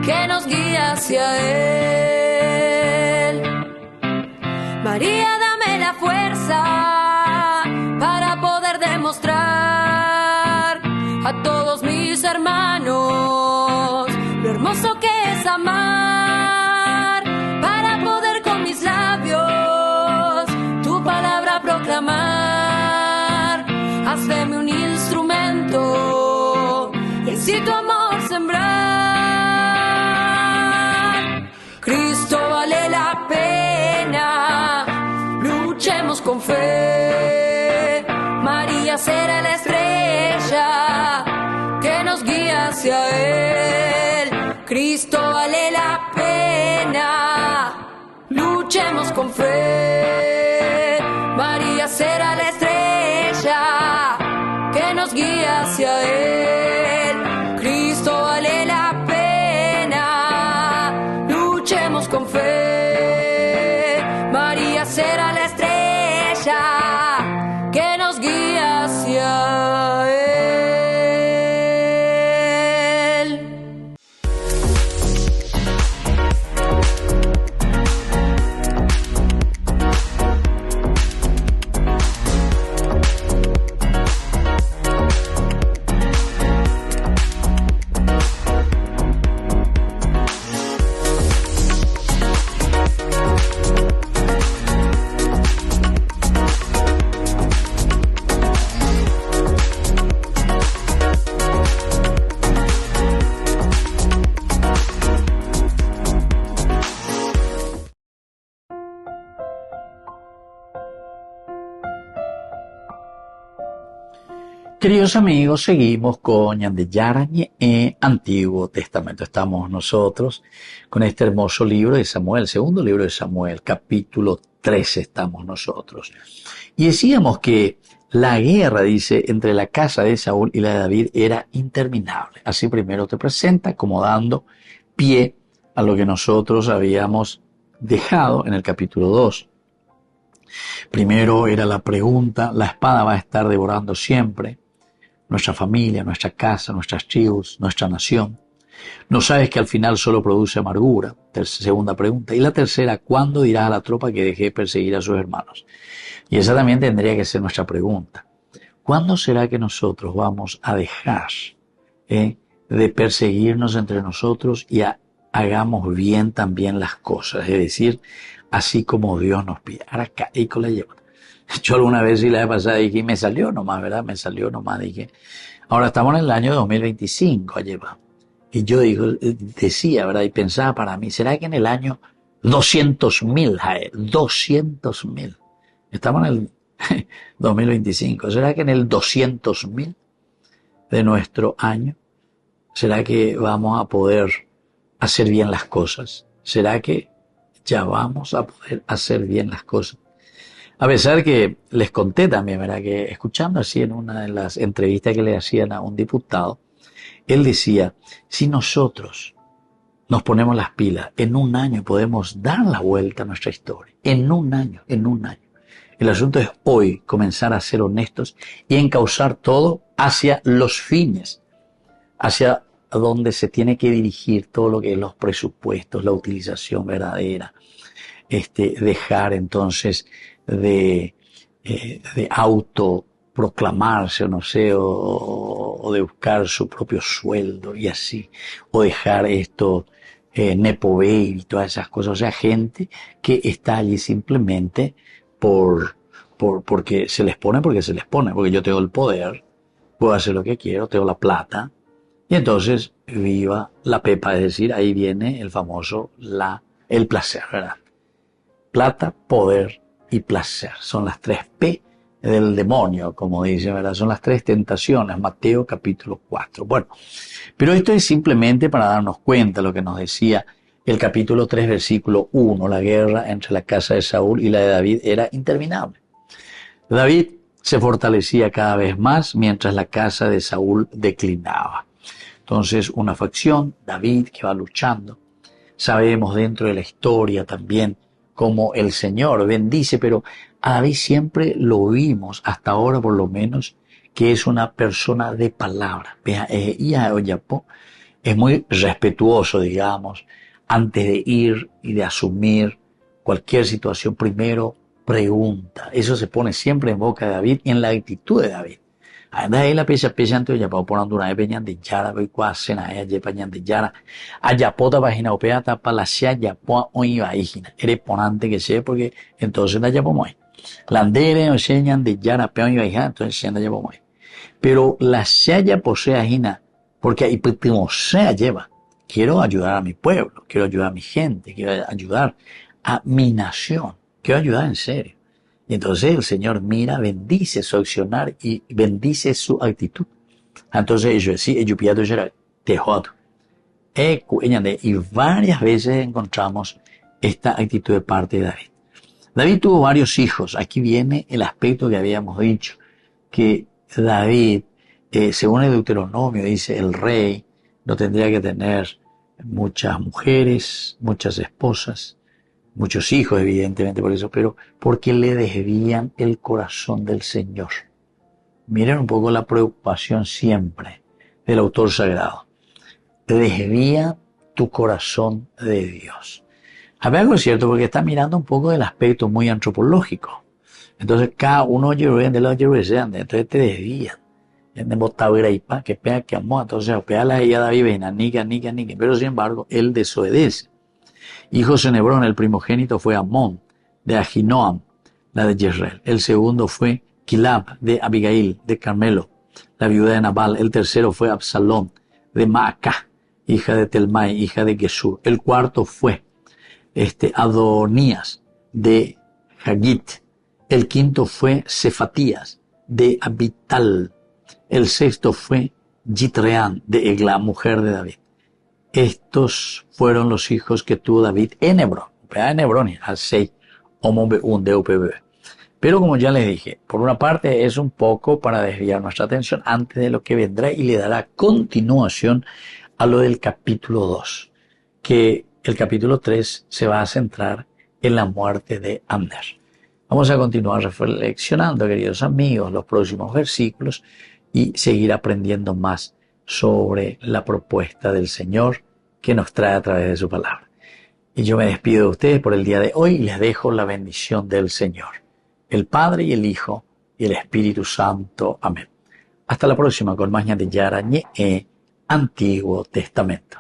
Speaker 7: que nos guía hacia Él. María, dame la fuerza para poder demostrar a todos mis hermanos lo hermoso que es amar, para poder con mis labios tu palabra proclamar. Hazme un instrumento y así tu amor sembrar. Cristo vale la pena, luchemos con fe. María será la estrella que nos guía hacia Él. Cristo vale la pena, luchemos con fe. María será la estrella que nos guía hacia Él. Cristo vale la pena, luchemos con fe. María será la estrella que nos guía hacia Él.
Speaker 1: Queridos amigos, seguimos con Ñande Yarañe, Antiguo Testamento. Estamos nosotros con este hermoso libro de Samuel, segundo libro de Samuel, capítulo 13 estamos nosotros. Y decíamos que la guerra, dice, entre la casa de Saúl y la de David era interminable. Así primero te presenta como dando pie a lo que nosotros habíamos dejado en el capítulo 2. Primero era la pregunta, la espada va a estar devorando siempre nuestra familia, nuestra casa, nuestras tribus, nuestra nación. ¿No sabes que al final solo produce amargura? Segunda pregunta. Y la tercera, ¿cuándo dirás a la tropa que deje de perseguir a sus hermanos? Y esa también tendría que ser nuestra pregunta. ¿Cuándo será que nosotros vamos a dejar de perseguirnos entre nosotros y hagamos bien también las cosas? Es decir, así como Dios nos pide. Ahora caí con la lleva. Yo alguna vez y la vez pasada dije, y me salió nomás, ¿verdad? Me salió nomás, dije. Ahora estamos en el año 2025, lleva. Y yo decía, ¿verdad? Y pensaba para mí, ¿será que en el año 200.000, Jael? 200.000. Estamos en el 2025. ¿Será que en el 200.000 de nuestro año, será que vamos a poder hacer bien las cosas? ¿Será que ya vamos a poder hacer bien las cosas. A pesar que les conté también, ¿verdad?, que escuchando así en una de las entrevistas que le hacían a un diputado, él decía, si nosotros nos ponemos las pilas, en un año podemos dar la vuelta a nuestra historia. En un año. El asunto es hoy comenzar a ser honestos y encauzar todo hacia los fines, hacia donde se tiene que dirigir todo lo que es los presupuestos, la utilización verdadera, dejar entonces de autoproclamarse, o no sé, o de buscar su propio sueldo y así, o dejar esto nepo baby y todas esas cosas. O sea, gente que está allí simplemente porque se les pone, porque yo tengo el poder, puedo hacer lo que quiero, tengo la plata, y entonces viva la pepa, es decir, ahí viene el famoso el placer, ¿verdad? Plata, poder y placer. Son las 3 P del demonio, como dice, ¿verdad? Son las 3 tentaciones, Mateo capítulo 4. Bueno, pero esto es simplemente para darnos cuenta lo que nos decía el capítulo 3, versículo 1. La guerra entre la casa de Saúl y la de David era interminable. David se fortalecía cada vez más mientras la casa de Saúl declinaba. Entonces, una facción, David, que va luchando. Sabemos dentro de la historia también cómo el Señor bendice, pero a David siempre lo vimos, hasta ahora por lo menos, que es una persona de palabra. Es muy respetuoso, digamos, antes de ir y de asumir cualquier situación, primero pregunta. Eso se pone siempre en boca de David y en la actitud de David. Anda ahí la pecha antes ya para poner una peña de yara, voy cuacena ella pañan de yara. Allá pota página opea tapa la sia ya po hoy va hijina. Eres ponante que sé porque entonces la ya pomo. Landere o señan de yara peo y va hija, entonces se anda ya pomo. Pero la sia ya posee hijina porque ahí putimo sea lleva. Quiero ayudar a mi pueblo, quiero ayudar a mi gente, quiero ayudar a mi nación, quiero ayudar en serio. Y entonces el Señor mira, bendice su accionar y bendice su actitud. Entonces yo decía, yo pido te jodo. Y varias veces encontramos esta actitud de parte de David. David tuvo varios hijos. Aquí viene el aspecto que habíamos dicho, que David, según el Deuteronomio, dice el rey no tendría que tener muchas mujeres, muchas esposas, muchos hijos, evidentemente por eso, pero porque le desvían el corazón del Señor. Miren un poco la preocupación siempre del autor sagrado. Desvía tu corazón de Dios. A ver, algo es cierto, porque está mirando un poco del aspecto muy antropológico. Entonces, cada uno de los entonces te desvían. De Motaviraipa, que pega que amó, entonces, pega la ella David, nica, pero sin embargo, él desobedece. Hijo de Nebrón, el primogénito fue Amón, de Ahinoam, la de Jezreel. El segundo fue Kilab, de Abigail, de Carmelo, la viuda de Nabal. El tercero fue Absalón, de Maacá, hija de Telmai, hija de Gesur. El cuarto fue Adonías, de Hagit. El quinto fue Cefatías, de Abital. El sexto fue Jitreán, de Egla, mujer de David. Estos fueron los hijos que tuvo David en Hebrón. En Hebrón, al 6, un DUPB. Pero como ya les dije, por una parte es un poco para desviar nuestra atención antes de lo que vendrá y le dará continuación a lo del capítulo 2, que el capítulo 3 se va a centrar en la muerte de Abner. Vamos a continuar reflexionando, queridos amigos, los próximos versículos y seguir aprendiendo más sobre la propuesta del Señor que nos trae a través de su palabra. Y yo me despido de ustedes por el día de hoy y les dejo la bendición del Señor, el Padre y el Hijo y el Espíritu Santo. Amén. Hasta la próxima con más de Yarañe, Antiguo Testamento.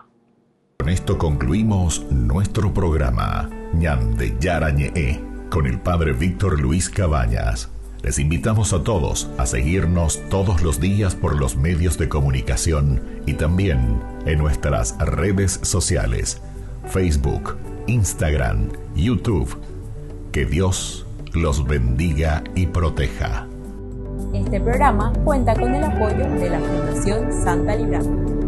Speaker 6: Con esto concluimos nuestro programa Ñan de Yarañe con el Padre Víctor Luis Cabañas. Les invitamos a todos a seguirnos todos los días por los medios de comunicación y también en nuestras redes sociales, Facebook, Instagram, YouTube. Que Dios los bendiga y proteja.
Speaker 2: Este programa cuenta con el apoyo de la Fundación Santa Librada.